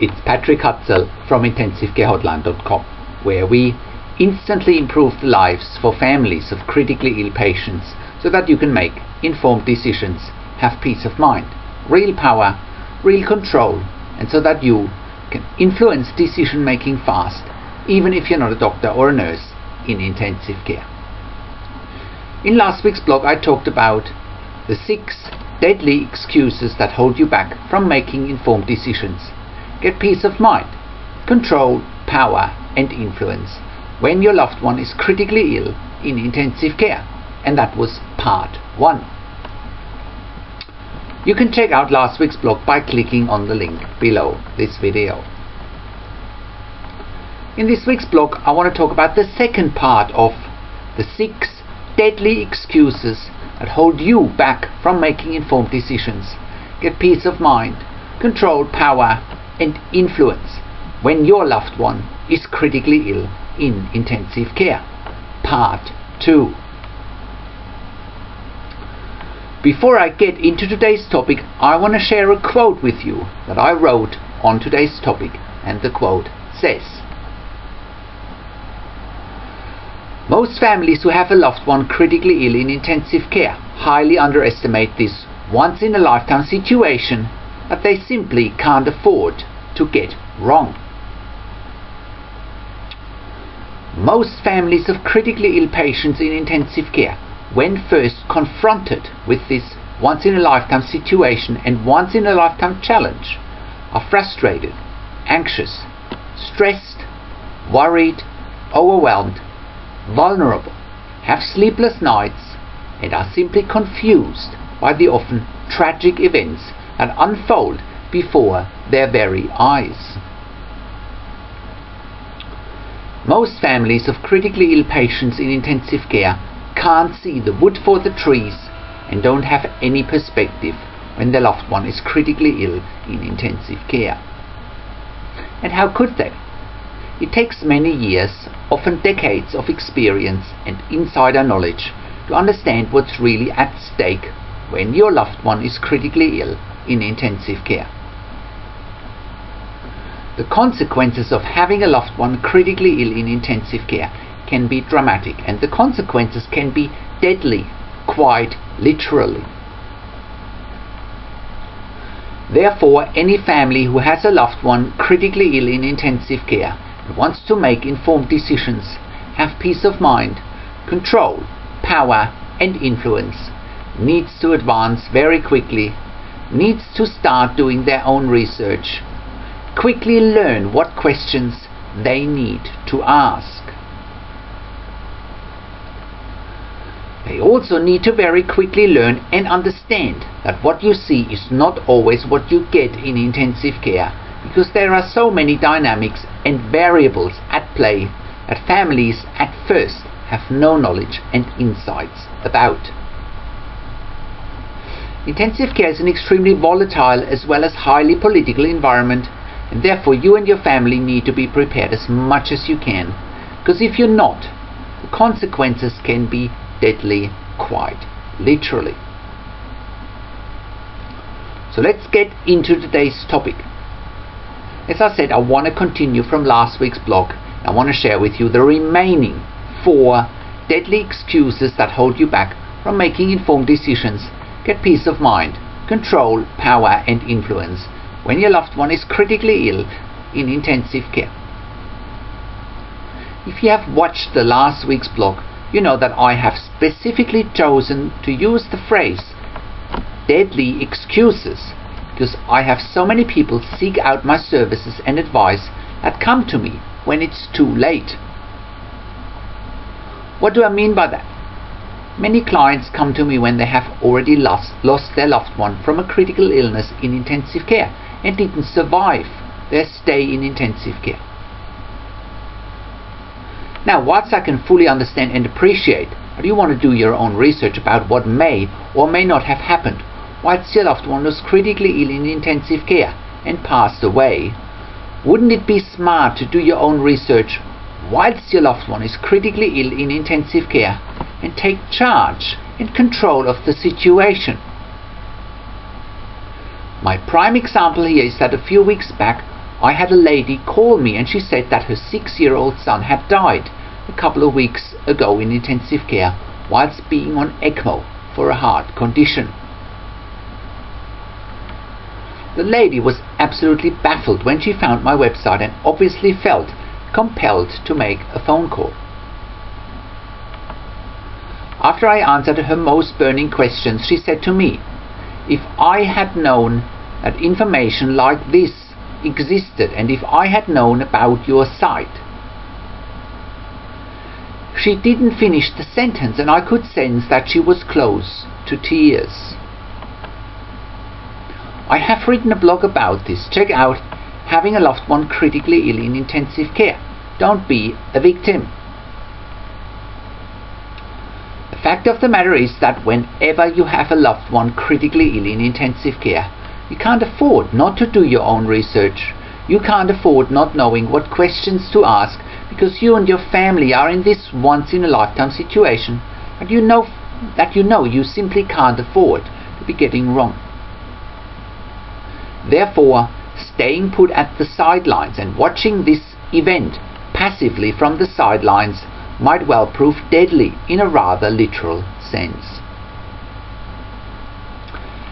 It's Patrick Hutzel from IntensiveCareHotline.com, where we instantly improve the lives for families of critically ill patients so that you can make informed decisions, have peace of mind, real power, real control, and so that you can influence decision making fast, even if you're not a doctor or a nurse in intensive care. In last week's blog, I talked about the 6 deadly excuses that hold you back from making informed decisions. Get peace of mind, control, power, and influence when your loved one is critically ill in intensive care. And that was part 1. You can check out last week's blog by clicking on the link below this video. In this week's blog, I want to talk about the second part of the 6 deadly excuses that hold you back from making informed decisions. Get peace of mind, control, power, and influence when your loved one is critically ill in intensive care. Part 2. Before I get into today's topic, I want to share a quote with you that I wrote on today's topic, and the quote says, "Most families who have a loved one critically ill in intensive care highly underestimate this once-in-a-lifetime situation that they simply can't afford to get wrong." Most families of critically ill patients in intensive care, when first confronted with this once-in-a-lifetime situation and once-in-a-lifetime challenge, are frustrated, anxious, stressed, worried, overwhelmed, vulnerable, have sleepless nights, and are simply confused by the often tragic events that unfold before their very eyes. Most families of critically ill patients in intensive care can't see the wood for the trees and don't have any perspective when their loved one is critically ill in intensive care. And how could they? It takes many years, often decades of experience and insider knowledge to understand what's really at stake when your loved one is critically ill in intensive care. The consequences of having a loved one critically ill in intensive care can be dramatic, and the consequences can be deadly, quite literally. Therefore, any family who has a loved one critically ill in intensive care and wants to make informed decisions, have peace of mind, control, power, and influence, needs to advance very quickly, needs to start doing their own research, quickly learn what questions they need to ask. They also need to very quickly learn and understand that what you see is not always what you get in intensive care, because there are so many dynamics and variables at play that families at first have no knowledge and insights about. Intensive care is an extremely volatile as well as highly political environment, and therefore you and your family need to be prepared as much as you can, because if you're not, the consequences can be deadly, quite literally. So let's get into today's topic. As I said, I want to continue from last week's blog. I want to share with you the remaining 4 deadly excuses that hold you back from making informed decisions. Get peace of mind, control, power, and influence when your loved one is critically ill in intensive care. If you have watched the last week's blog, you know that I have specifically chosen to use the phrase deadly excuses because I have so many people seek out my services and advice that come to me when it's too late. What do I mean by that? Many clients come to me when they have already lost their loved one from a critical illness in intensive care and didn't survive their stay in intensive care. Now, whilst I can fully understand and appreciate that you want to do your own research about what may or may not have happened whilst your loved one was critically ill in intensive care and passed away, wouldn't it be smart to do your own research whilst your loved one is critically ill in intensive care and take charge and control of the situation? My prime example here is that a few weeks back I had a lady call me and she said that her 6-year-old son had died a couple of weeks ago in intensive care whilst being on ECMO for a heart condition. The lady was absolutely baffled when she found my website and obviously felt compelled to make a phone call. After I answered her most burning questions, she said to me, if I had known that information like this existed and if I had known about your site. She didn't finish the sentence and I could sense that she was close to tears. I have written a blog about this. Check out Having a Loved One Critically Ill in Intensive Care. Don't be a victim. The fact of the matter is that whenever you have a loved one critically ill in intensive care, you can't afford not to do your own research. You can't afford not knowing what questions to ask because you and your family are in this once-in-a-lifetime situation and you know you simply can't afford to be getting wrong. Therefore, staying put at the sidelines and watching this event passively from the sidelines might well prove deadly in a rather literal sense.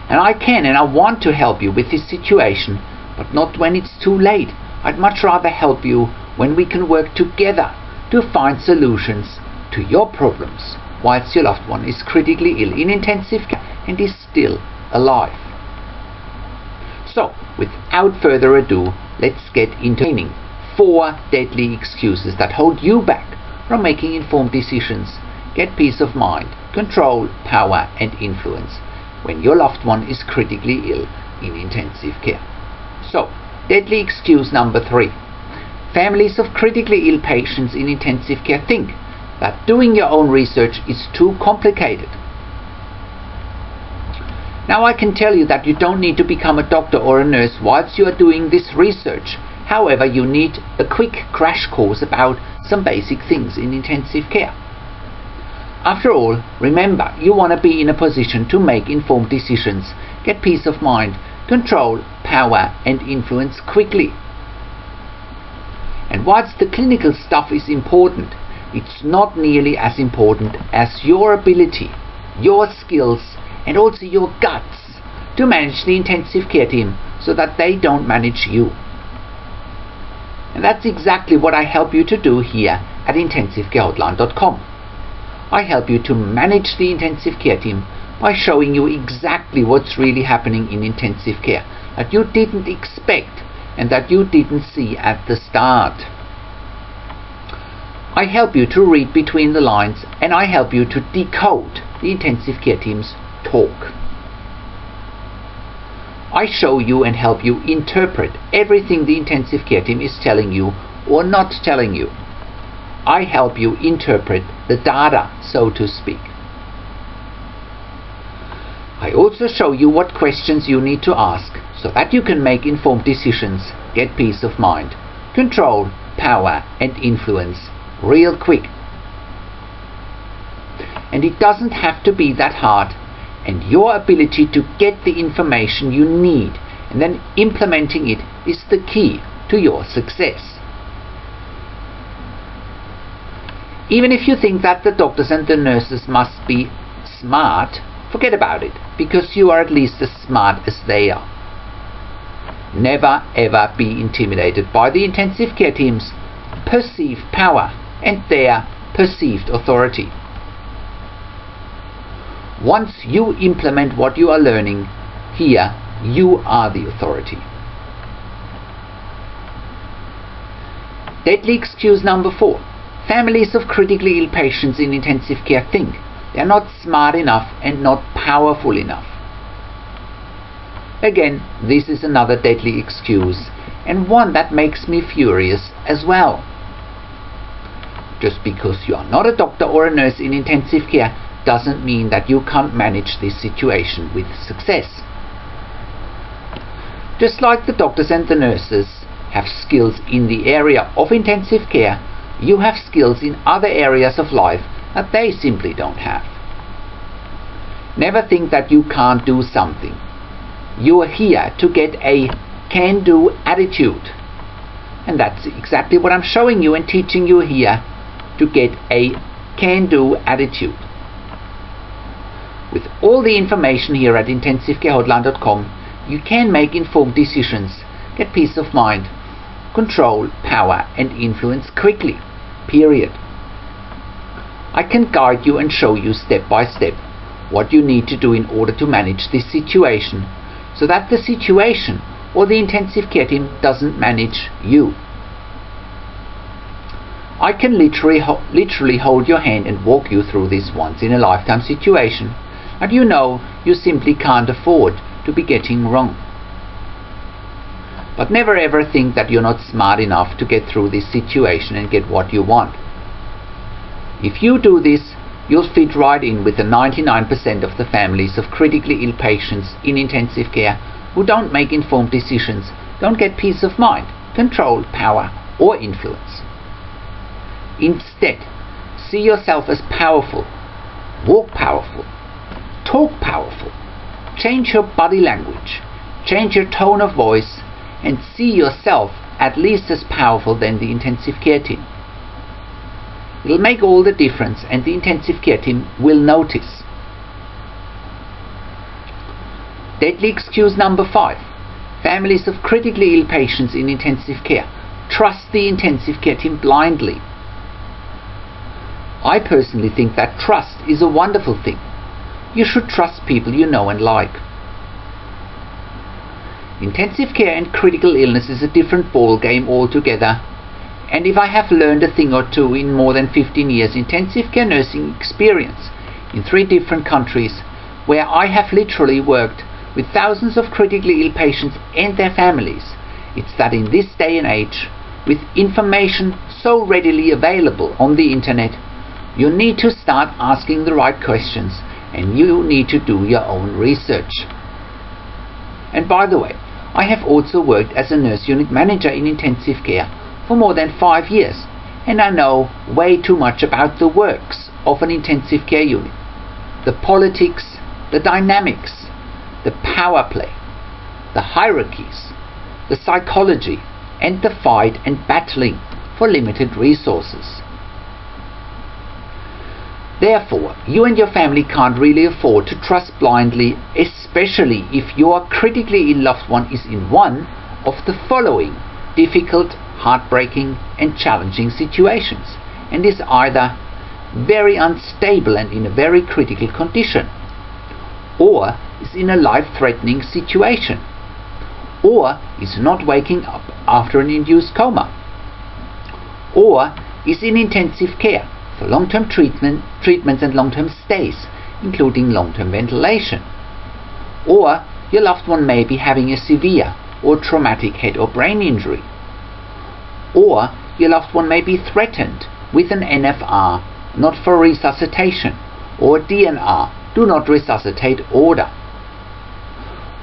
And I can and I want to help you with this situation, but not when it's too late. I'd much rather help you when we can work together to find solutions to your problems whilst your loved one is critically ill in intensive care and is still alive. So, without further ado, let's get into training 4 deadly excuses that hold you back from making informed decisions, get peace of mind, control, power and influence when your loved one is critically ill in intensive care. So, deadly excuse number 3. Families of critically ill patients in intensive care think that doing your own research is too complicated. Now I can tell you that you don't need to become a doctor or a nurse whilst you are doing this research. However, you need a quick crash course about some basic things in intensive care. After all, remember, you want to be in a position to make informed decisions, get peace of mind, control, power and influence quickly. And whilst the clinical stuff is important, it's not nearly as important as your ability, your skills and also your guts to manage the intensive care team so that they don't manage you. And that's exactly what I help you to do here at intensivecarehotline.com. I help you to manage the intensive care team by showing you exactly what's really happening in intensive care that you didn't expect and that you didn't see at the start. I help you to read between the lines and I help you to decode the intensive care team's talk. I show you and help you interpret everything the intensive care team is telling you or not telling you. I help you interpret the data, so to speak. I also show you what questions you need to ask so that you can make informed decisions, get peace of mind, control, power and influence real quick. And it doesn't have to be that hard, and your ability to get the information you need and then implementing it is the key to your success. Even if you think that the doctors and the nurses must be smart, forget about it, because you are at least as smart as they are. Never ever be intimidated by the intensive care team's perceived power and their perceived authority. Once you implement what you are learning here, you are the authority. Deadly excuse number 4. Families of critically ill patients in intensive care think they are not smart enough and not powerful enough. Again, this is another deadly excuse, and one that makes me furious as well. Just because you are not a doctor or a nurse in intensive care doesn't mean that you can't manage this situation with success. Just like the doctors and the nurses have skills in the area of intensive care, you have skills in other areas of life that they simply don't have. Never think that you can't do something. You are here to get a can-do attitude And that's exactly what I'm showing you and teaching you here, to get a can-do attitude. With all the information here at intensivecarehotline.com, you can make informed decisions, get peace of mind, control, power and influence quickly. Period. I can guide you and show you step by step what you need to do in order to manage this situation, so that the situation or the intensive care team doesn't manage you. I can literally hold your hand and walk you through this once in a lifetime situation that you know you simply can't afford to be getting wrong. But never ever think that you're not smart enough to get through this situation and get what you want. If you do this, you'll fit right in with the 99% of the families of critically ill patients in intensive care who don't make informed decisions, don't get peace of mind, control, power or influence. Instead, see yourself as powerful, walk powerful, talk powerful, change your body language, change your tone of voice, and see yourself at least as powerful than the intensive care team. It'll make all the difference, and the intensive care team will notice. Deadly excuse number 5. Families of critically ill patients in intensive care trust the intensive care team blindly. I personally think that trust is a wonderful thing. You should trust people you know and like. Intensive care and critical illness is a different ball game altogether. And if I have learned a thing or two in more than 15 years intensive care nursing experience in 3 different countries, where I have literally worked with thousands of critically ill patients and their families, it's that in this day and age, with information so readily available on the internet, you need to start asking the right questions, and you need to do your own research. And by the way, I have also worked as a nurse unit manager in intensive care for more than 5 years, and I know way too much about the works of an intensive care unit, the politics, the dynamics, the power play, the hierarchies, the psychology, and the fight and battling for limited resources. Therefore, you and your family can't really afford to trust blindly, especially if your critically ill loved one is in one of the following difficult, heartbreaking and challenging situations, and is either very unstable and in a very critical condition, or is in a life-threatening situation, or is not waking up after an induced coma, or is in intensive care for long-term treatments and long-term stays, including long-term ventilation, or your loved one may be having a severe or traumatic head or brain injury, or your loved one may be threatened with an NFR, not for resuscitation, or DNR, do not resuscitate order.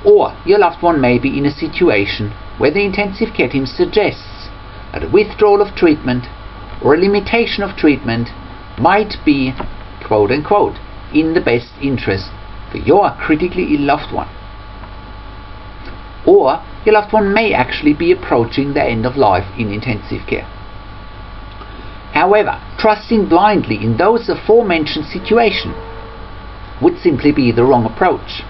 Or your loved one may be in a situation where the intensive care team suggests that a withdrawal of treatment or a limitation of treatment might be, quote unquote, in the best interest for your critically ill loved one. Or your loved one may actually be approaching the end of life in intensive care. However, trusting blindly in those aforementioned situations would simply be the wrong approach.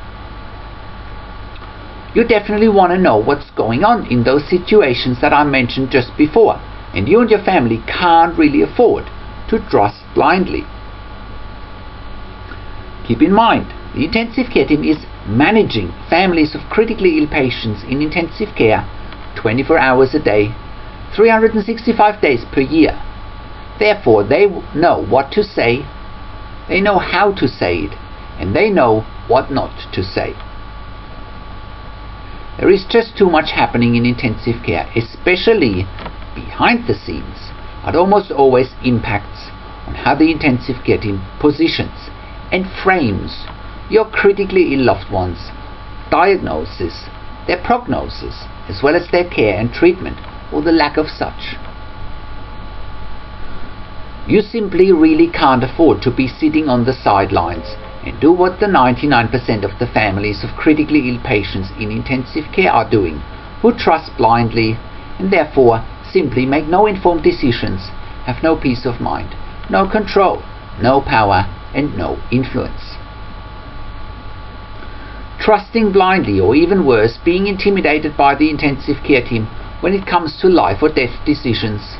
You definitely want to know what's going on in those situations that I mentioned just before, and you and your family can't really afford to trust blindly. Keep in mind, the intensive care team is managing families of critically ill patients in intensive care 24 hours a day, 365 days per year. Therefore, they know what to say, they know how to say it, and they know what not to say. There is just too much happening in intensive care, especially behind the scenes, that almost always impacts on how the intensive care team positions and frames your critically ill loved ones' diagnosis, their prognosis, as well as their care and treatment, or the lack of such. You simply really can't afford to be sitting on the sidelines and do what the 99% of the families of critically ill patients in intensive care are doing, who trust blindly and therefore simply make no informed decisions, have no peace of mind, no control, no power, and no influence. Trusting blindly, or even worse, being intimidated by the intensive care team when it comes to life or death decisions,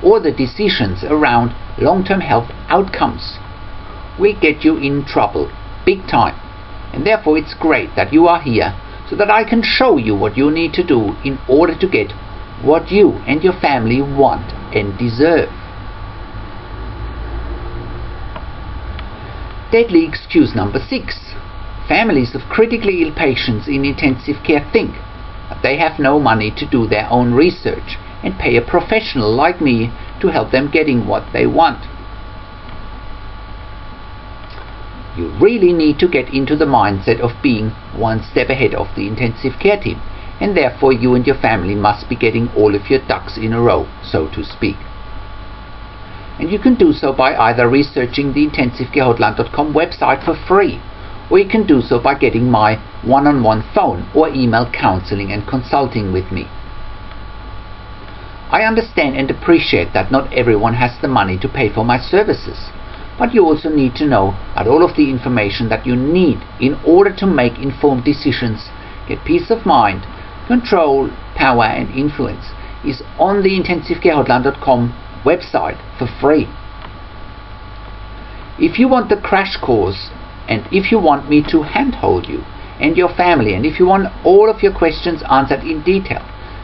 or the decisions around long-term health outcomes, will get you in trouble big time. And therefore it's great that you are here, so that I can show you what you need to do in order to get what you and your family want and deserve. Deadly excuse number 6. Families of critically ill patients in intensive care think that they have no money to do their own research and pay a professional like me to help them getting what they want. You really need to get into the mindset of being one step ahead of the intensive care team, and therefore you and your family must be getting all of your ducks in a row, so to speak. And you can do so by either researching the intensivecare.com website for free, or you can do so by getting my one-on-one phone or email counseling and consulting with me. I understand and appreciate that not everyone has the money to pay for my services, but you also need to know that all of the information that you need in order to make informed decisions, get peace of mind, control, power and influence is on the intensivecare.com website for free. If you want the crash course, and if you want me to handhold you and your family, and if you want all of your questions answered in detail,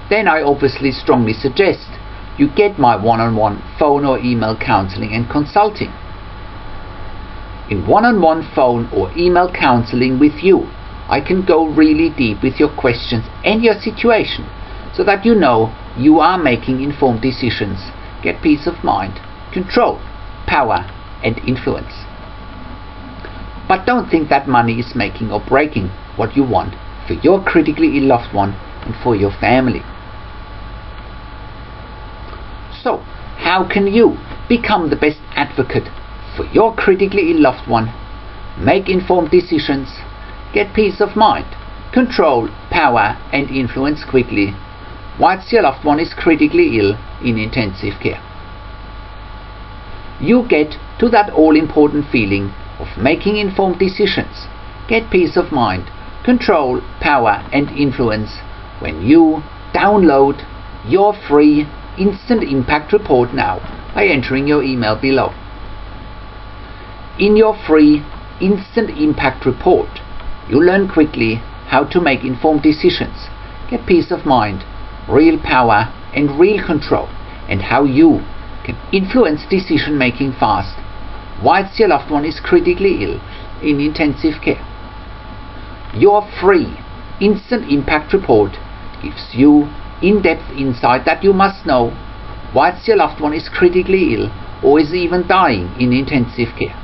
then I obviously strongly suggest you get my one-on-one phone or email counseling and consulting. In one-on-one phone or email counseling with you, I can go really deep with your questions and your situation, so that you know you are making informed decisions, get peace of mind, control, power and influence. But don't think that money is making or breaking what you want for your critically ill loved one and for your family. So, how can you become the best advocate for your critically ill loved one, make informed decisions, get peace of mind, control, power and influence quickly, whilst your loved one is critically ill in intensive care? You get to that all-important feeling of making informed decisions, get peace of mind, control, power and influence when you download your free instant impact report now by entering your email below. In your free instant impact report, you learn quickly how to make informed decisions, get peace of mind, real power and real control, and how you can influence decision making fast whilst your loved one is critically ill in intensive care. Your free instant impact report gives you in-depth insight that you must know whilst your loved one is critically ill or is even dying in intensive care.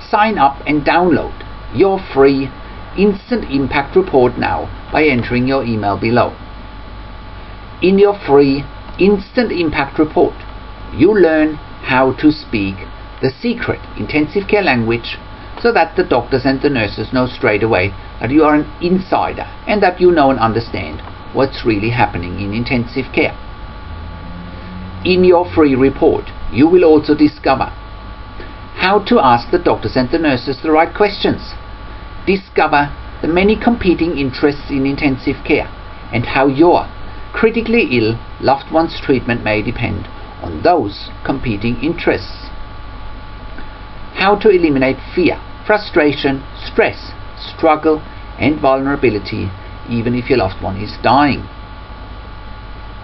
Sign up and download your free instant impact report now by entering your email below. In your free instant impact report, you learn how to speak the secret intensive care language, so that the doctors and the nurses know straight away that you are an insider and that you know and understand what's really happening in intensive care. In your free report, you will also discover how to ask the doctors and the nurses the right questions, discover the many competing interests in intensive care, and how your critically ill loved one's treatment may depend on those competing interests. How to eliminate fear, frustration, stress, struggle and vulnerability even if your loved one is dying.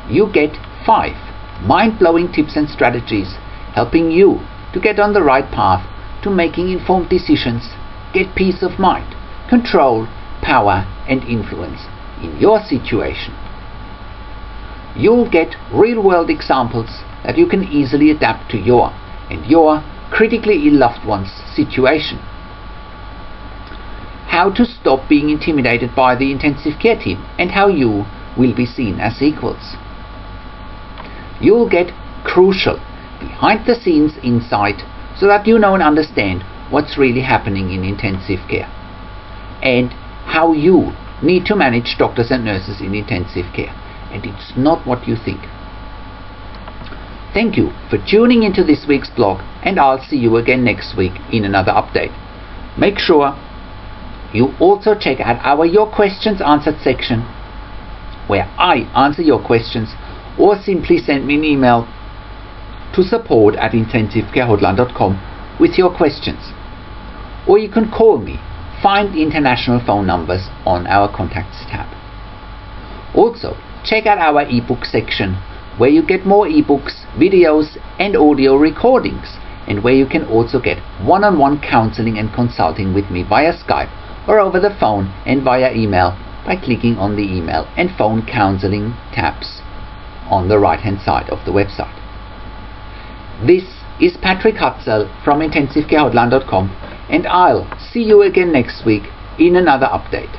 You get 5 mind-blowing tips and strategies helping you to get on the right path to making informed decisions, get peace of mind, control, power and influence in your situation. You'll get real-world examples that you can easily adapt to your and your critically ill loved one's situation. How to stop being intimidated by the intensive care team and how you will be seen as equals. You'll get crucial behind the scenes insight so that you know and understand what's really happening in intensive care and how you need to manage doctors and nurses in intensive care and it's not what you think. Thank you for tuning into this week's blog, and I'll see you again next week in another update. Make sure you also check out our Your Questions Answered section, where I answer your questions, or simply send me an email to support@intensivecare-hotline.com with your questions. Or you can call me. Find the international phone numbers on our Contacts tab. Also, check out our ebook section, where you get more ebooks, videos and audio recordings, and where you can also get one-on-one counseling and consulting with me via Skype or over the phone and via email by clicking on the email and phone counseling tabs on the right hand side of the website. This is Patrick Hutzel from intensivecare-hotline.com, and I'll see you again next week in another update.